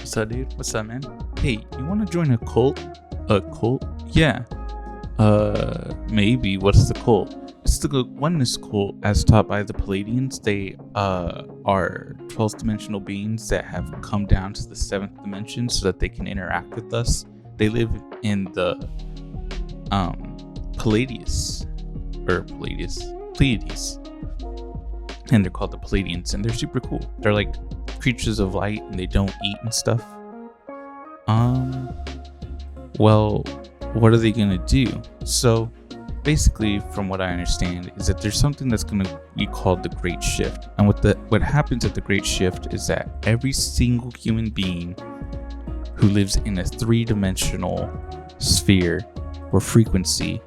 What's up, dude? What's up, man? Hey, you want to join a cult? A cult? Yeah. Maybe. What's the cult? It's the oneness cult as taught by the Pleiadeans. They are 12th dimensional beings that have come down to the 7th dimension so that they can interact with us. They live in the Pleiades, and they're called the Pleiadeans, and they're super cool. They're like creatures of light, and they don't eat and stuff. Well, what are they gonna do? So basically, from what I understand, is that there's something that's gonna be called the Great Shift. And what happens at the Great Shift is that every single human being who lives in a 3-dimensional sphere or frequency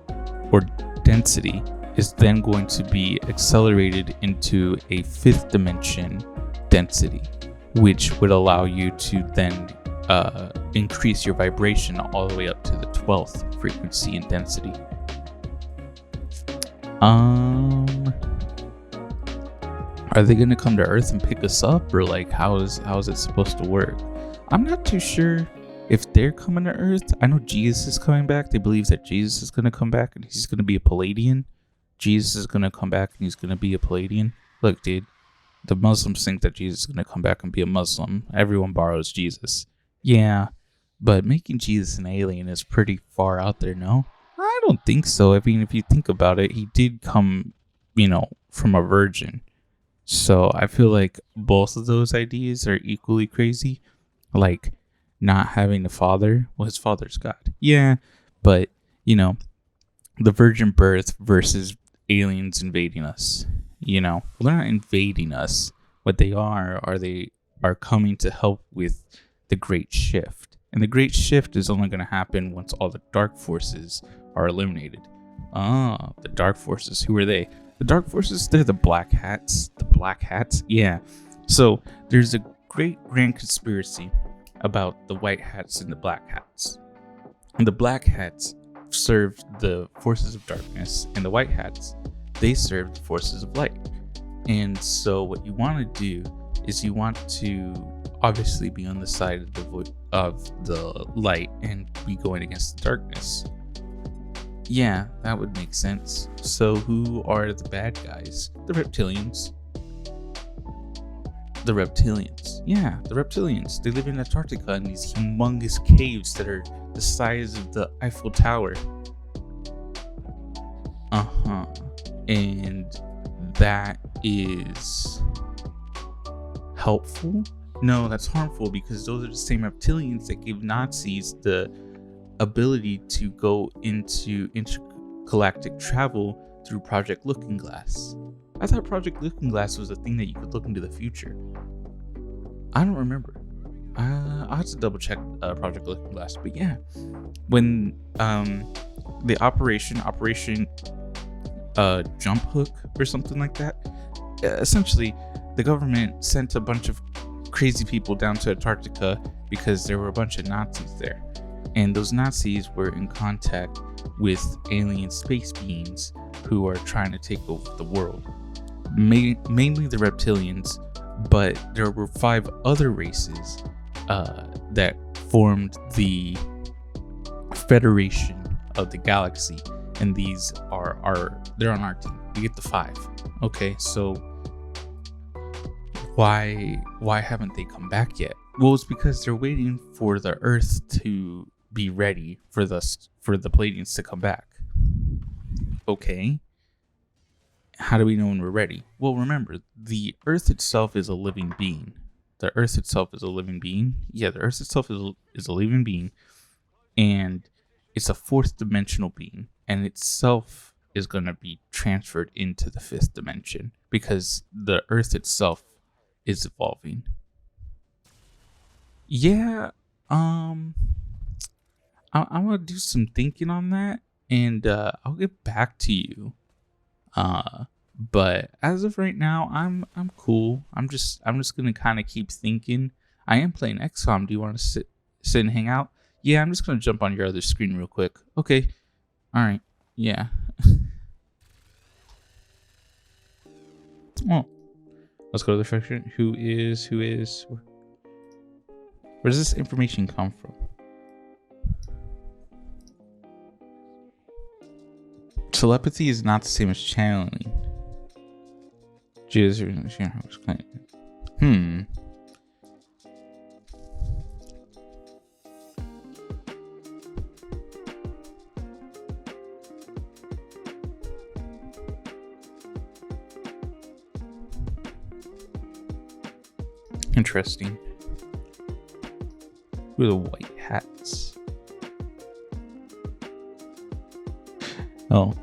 or density is then going to be accelerated into a 5th dimension density, which would allow you to then increase your vibration all the way up to the 12th frequency and density. Are they gonna come to Earth and pick us up, or like how is it supposed to work? I'm not too sure if they're coming to Earth. I know Jesus is coming back. They believe that Jesus is gonna come back and he's gonna be a Pleiadian. Jesus is gonna come back and he's gonna be a Pleiadian. Look, dude, the Muslims think that Jesus is gonna come back and be a Muslim. Everyone borrows Jesus. Yeah, but making Jesus an alien is pretty far out there, no? I don't think so. I mean, if you think about it, he did come, from a virgin. So I feel like both of those ideas are equally crazy. Like, not having a father. Well, his father's God. Yeah, but, the virgin birth versus aliens invading us. Well, they're not invading us. What they are coming to help with the Great Shift. And the Great Shift is only going to happen once all the dark forces are eliminated. The dark forces. Who are they? The dark forces, they're the black hats. The black hats? Yeah. So there's a great grand conspiracy about the white hats and the black hats. And the black hats serve the forces of darkness, and the white hats, they serve the forces of light. And so what you want to do is you want to obviously be on the side of the light and be going against the darkness. Yeah, that would make sense. So who are the bad guys? The reptilians. Yeah, the reptilians. They live in Antarctica in these humongous caves that are the size of the Eiffel Tower. And that is helpful? No, that's harmful, because those are the same reptilians that gave Nazis the ability to go into intergalactic travel through Project Looking Glass. I thought Project Looking Glass was a thing that you could look into the future. I don't remember. I'll have to double check Project Looking Glass. But yeah, when the Operation Jump Hook or something like that, essentially the government sent a bunch of crazy people down to Antarctica because there were a bunch of Nazis there. And those Nazis were in contact with alien space beings who are trying to take over the world. Mainly the reptilians, but there were 5 other races that formed the Federation of the Galaxy, and these they're on our team. We get the 5. Okay, so why haven't they come back yet? Well, it's because they're waiting for the Earth to be ready for the Pleiadians to come back. Okay. How do we know when we're ready? Well, remember, the Earth itself is a living being. The Earth itself is a living being. Yeah, the Earth itself is a living being. And it's a 4th dimensional being. And itself is going to be transferred into the 5th dimension, because the Earth itself is evolving. Yeah, I'm going to do some thinking on that, and I'll get back to you. But as of right now, I'm cool. I'm just gonna kind of keep thinking. I am playing XCOM. Do you want to sit and hang out? Yeah, I'm just gonna jump on your other screen real quick. Okay. All right. Yeah. Oh, let's go to the section. Who is? Where does this information come from? Telepathy is not the same as channeling. Interesting. Who are the white hats? Oh.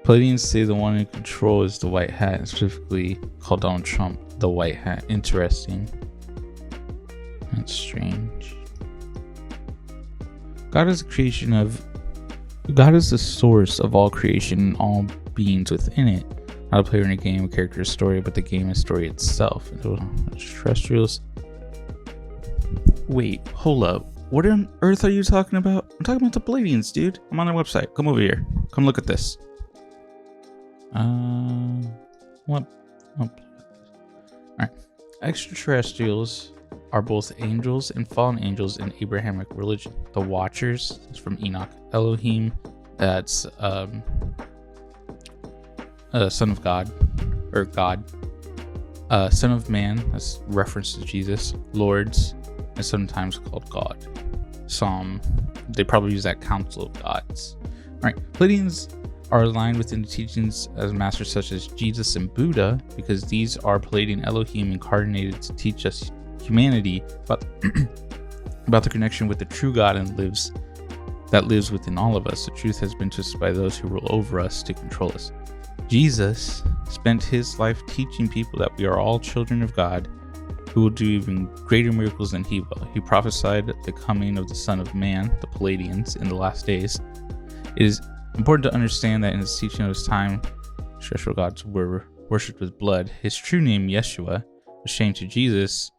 Pleiadeans say the one in control is the white hat, specifically called Donald Trump the white hat. Interesting. That's strange. God is the source of all creation and all beings within it. Not a player in a game, a character's story, but the game and story itself. Extraterrestrials. Wait, hold up. What on earth are you talking about? I'm talking about the Pleiadeans, dude. I'm on their website. Come over here. Come look at this. What? Oh. Alright. Extraterrestrials are both angels and fallen angels in Abrahamic religion. The Watchers is from Enoch. Elohim, that's son of God, or God. Son of Man, that's reference to Jesus. Lords is sometimes called God. They probably use that council of gods. Alright, Pleiadeans are aligned within the teachings of masters such as Jesus and Buddha, because these are Pleiadian Elohim incarnated to teach us humanity about the connection with the true God that lives within all of us. The truth has been twisted by those who rule over us to control us. Jesus spent his life teaching people that we are all children of God, who will do even greater miracles than he will. He prophesied the coming of the Son of Man, the Pleiadeans, in the last days. It is important to understand that in his teaching of his time, terrestrial gods were worshipped with blood. His true name, Yeshua, was changed to Jesus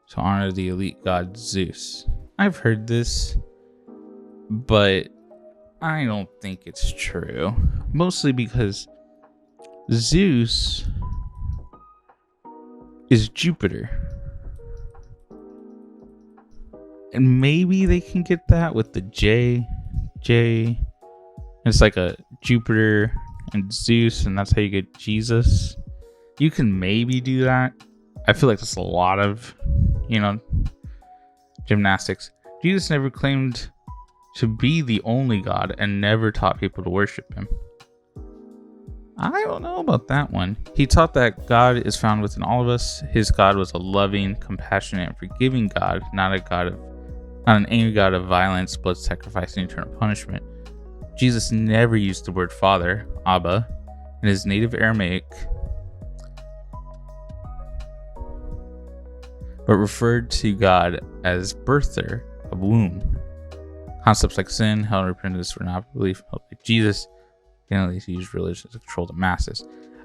to honor the elite god Zeus. I've heard this, but I don't think it's true. Mostly because Zeus is Jupiter. And maybe they can get that with the J. It's like a Jupiter and Zeus, and that's how you get Jesus. You can maybe do that. I feel like that's a lot of, gymnastics. Jesus never claimed to be the only God and never taught people to worship him. I don't know about that one. He taught that God is found within all of us. His God was a loving, compassionate, and forgiving God, not an angry God of violence, blood sacrifice, and eternal punishment. Jesus never used the word father, Abba, in his native Aramaic, but referred to God as birther, a womb. Concepts like sin, hell, and repentance were not belief. Like Jesus generally used religion to control the masses.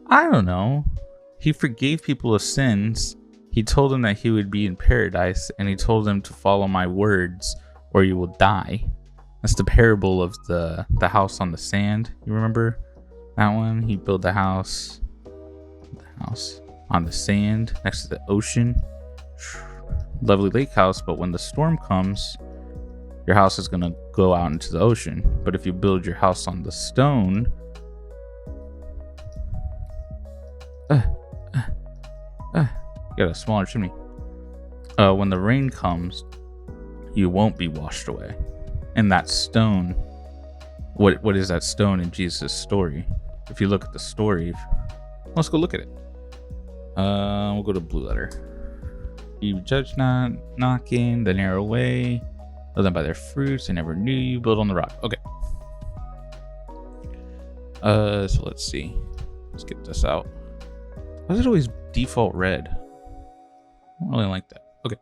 I don't know. He forgave people of sins. He told them that he would be in paradise, and he told them to follow my words or you will die. That's the parable of the house on the sand. You remember that one? He built the house on the sand next to the ocean. Lovely lake house, but when the storm comes, your house is gonna go out into the ocean. But if you build your house on the stone, you got a smaller chimney. When the rain comes, you won't be washed away. And that stone, what is that stone in Jesus' story? If you look at the story, let's go look at it. We'll go to blue letter. You judge not, knocking the narrow way. Know them by their fruits. They never knew you. Build on the rock. Okay. So let's see. Let's get this out. Why does it always default red? I don't really like that. Okay.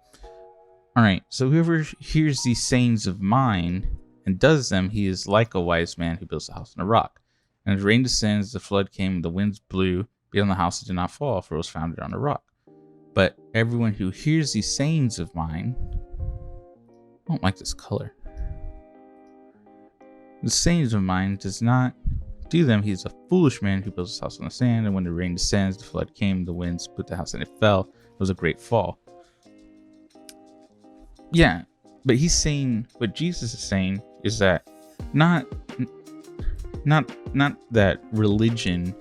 Alright. So whoever hears these sayings of mine and does them, he is like a wise man who builds a house on a rock. And as rain descends, the flood came, the winds blew, beat on the house, it did not fall, for it was founded on a rock. But everyone who hears these sayings of mine, I don't like this color. The sayings of mine does not do them. He is a foolish man who builds his house on the sand. And when the rain descends, the flood came, the winds put the house, and it fell. It was a great fall. Yeah, but he's saying, what Jesus is saying is that not that religion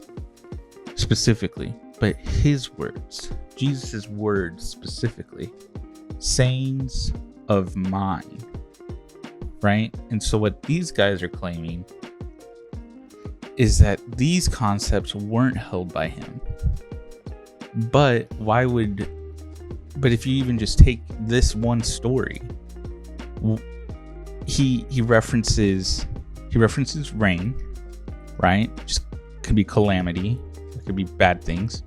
specifically, but his words, Jesus' words specifically, sayings of mine, right? And so what these guys are claiming is that these concepts weren't held by him. But if you even just take this one story, he references rain, right? Just could be calamity, it could be bad things.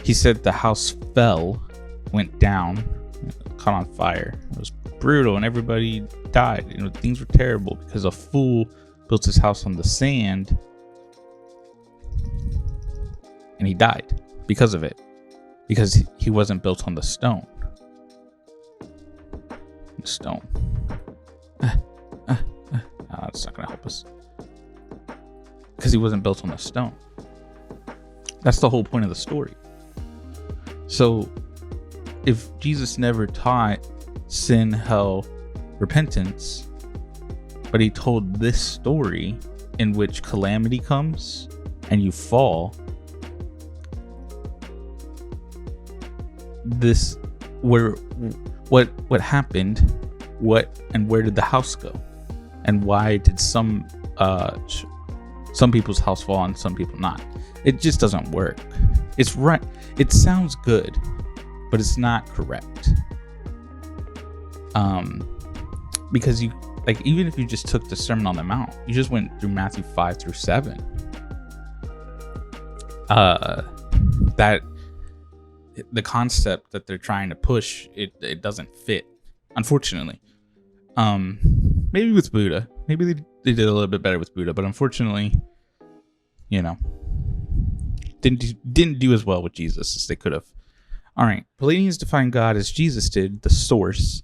He said the house fell, went down, caught on fire. It was brutal and everybody died. Things were terrible because a fool built his house on the sand and he died because of it, because he wasn't built on the stone. That's not gonna help us, because he wasn't built on the stone. That's the whole point of the story. So if Jesus never taught sin, hell, repentance, but he told this story in which calamity comes and you fall, what happened, and where did the house go, and why did some people's house fall and some people not? It just doesn't work. It's right. It sounds good, but it's not correct. Because even if you just took the Sermon on the Mount, you just went through Matthew 5 through 7. That the concept that they're trying to push, it doesn't fit, unfortunately. Maybe with Buddha, maybe they did a little bit better with Buddha, but unfortunately, didn't do as well with Jesus as they could have. All right, Pleiadeans define God as Jesus did, the source,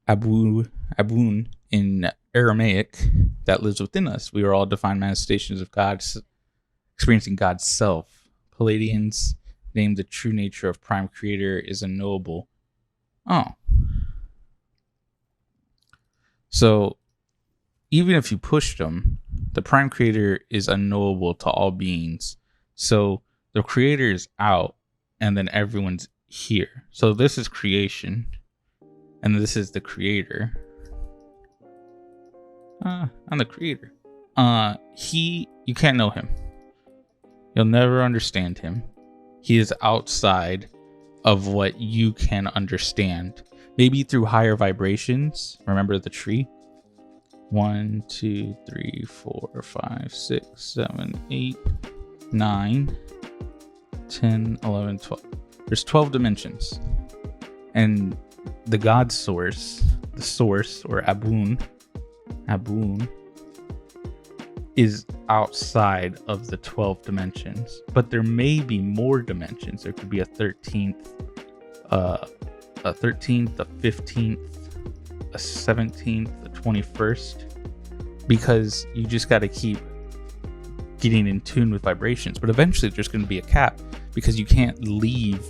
Abun in Aramaic, that lives within us. We are all divine manifestations of God, experiencing God's self. Pleiadeans named the true nature of prime creator is unknowable. Oh. So, even if you pushed them, the prime creator is unknowable to all beings. So, the creator is out, and then everyone's here. So, this is creation, and this is the creator. I'm the creator. You can't know him. You'll never understand him. He is outside of what you can understand. Maybe through higher vibrations. Remember the tree? 1, 2, 3, 4, 5, 6, 7, 8, 9, 10, 11, 12. There's 12 dimensions. And the God source, the source, or Abun, is outside of the 12 dimensions. But there may be more dimensions. There could be a 13th, a 15th, a 17th, a 21st, because you just got to keep getting in tune with vibrations. But eventually there's going to be a cap, because you can't leave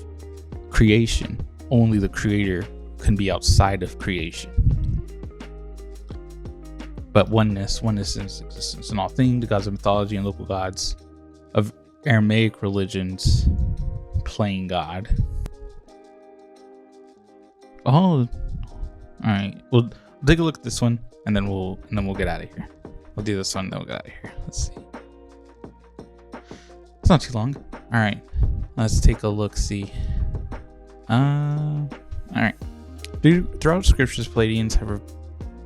creation. Only the creator can be outside of creation. But oneness is existence in all things, the gods of mythology and local gods of Aramaic religions playing God. Oh, all right. We'll take a look at this one, and then we'll get out of here. We'll do this one, then we'll get out of here. Let's see. It's not too long. All right. Let's take a look. See. All right. Throughout scriptures, Pleiadeans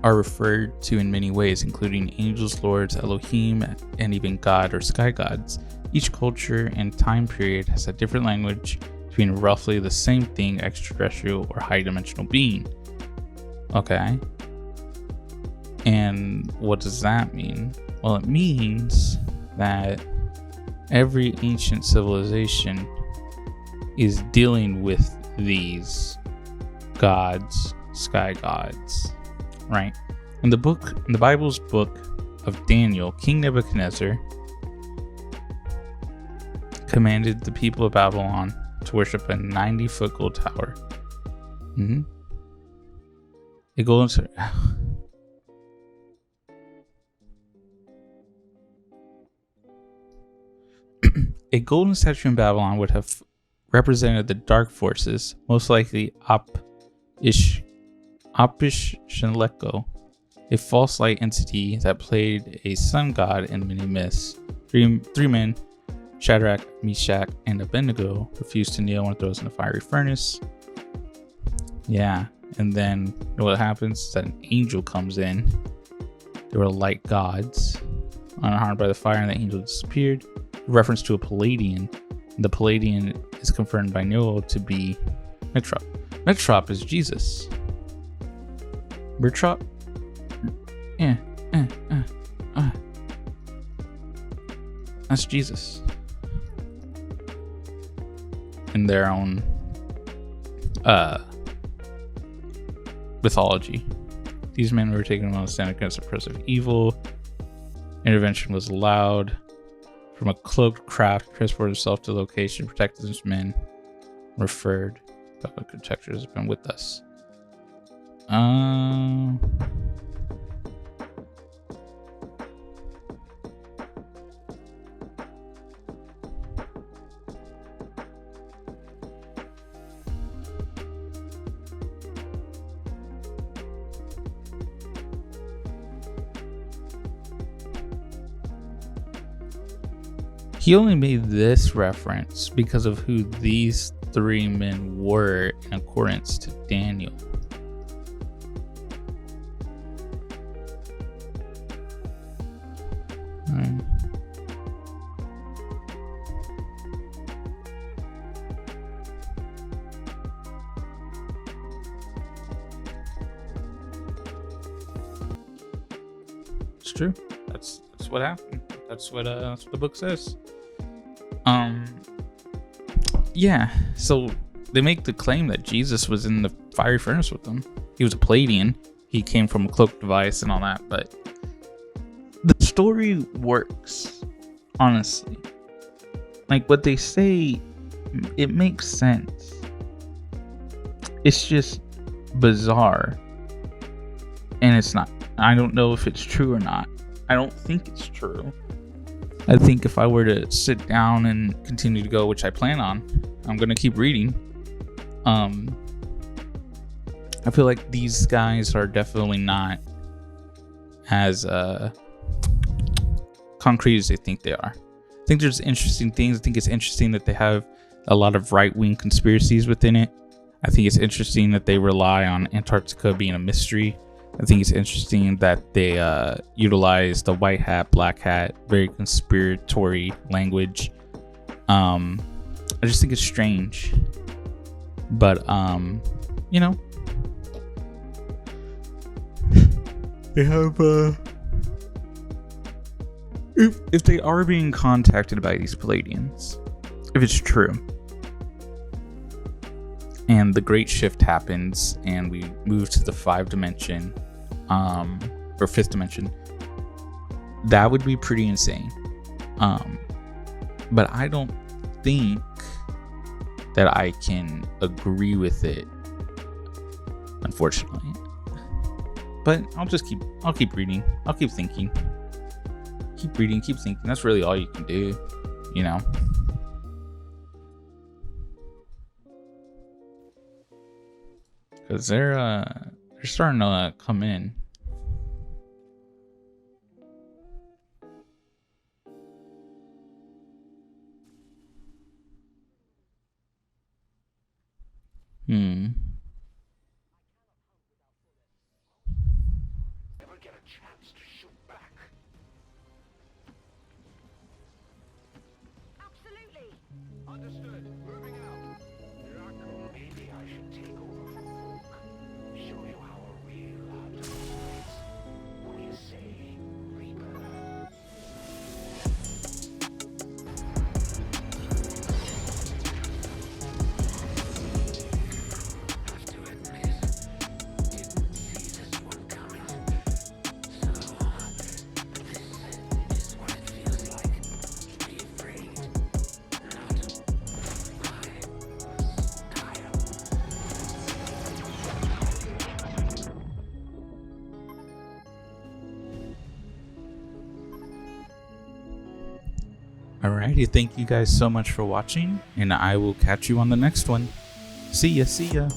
are referred to in many ways, including angels, lords, Elohim, and even God or sky gods. Each culture and time period has a different language to mean roughly the same thing, extraterrestrial or high-dimensional being. Okay. And what does that mean? Well, it means that every ancient civilization is dealing with these gods, sky gods, right? In the Bible's book of Daniel, King Nebuchadnezzar commanded the people of Babylon to worship a 90-foot gold tower. A golden a golden statue in Babylon would have represented the dark forces, most likely Apishshaleko, a false light entity that played a sun god in many myths. Three men, Shadrach, Meshach, and Abednego, refused to kneel when thrown in a fiery furnace. Yeah, and then what happens is that an angel comes in. They were light gods, unharmed by the fire, and the angel disappeared. Reference to a Pleiadean. The Pleiadean is confirmed by Noah to be Metrop. Metrop is Jesus. Metrop? That's Jesus. In their own mythology. These men were taken on a stand against oppressive evil. Intervention was allowed. From a cloaked craft, transported himself to the location, protected his men, referred. God protector has been with us. He only made this reference because of who these three men were in accordance to Daniel. It's true. That's what happened. That's what the book says. Yeah, so they make the claim that Jesus was in the fiery furnace with them. He was a Pleiadean. He came from a cloaked device and all that, but the story works, honestly. Like, what they say, it makes sense. It's just bizarre. And it's not. I don't know if it's true or not. I don't think it's true. I think if I were to sit down and continue to go, which I plan on, I'm going to keep reading. I feel like these guys are definitely not as concrete as they think they are. I think there's interesting things. I think it's interesting that they have a lot of right-wing conspiracies within it. I think it's interesting that they rely on Antarctica being a mystery. I think it's interesting that they utilize the white hat, black hat, very conspiratory language. I just think it's strange. But, you know, they have, if they are being contacted by these Pleiadeans, if it's true, and the great shift happens and we move to the 5th dimension, or 5th dimension, that would be pretty insane. But I don't think that I can agree with it, unfortunately. But I'll keep reading. I'll keep thinking. Keep reading, keep thinking. That's really all you can do, you know? Because they're starting to come in. Never get a chance to shoot back. Absolutely. Understood. Moving out. Maybe I should take over for Folk. Show you how a real hunter operates. What do you say, Reaper? Have to admit, didn't see this one coming. So, this is what it feels like to be afraid. Not Alrighty, thank you guys so much for watching, and I will catch you on the next one. See ya, see ya.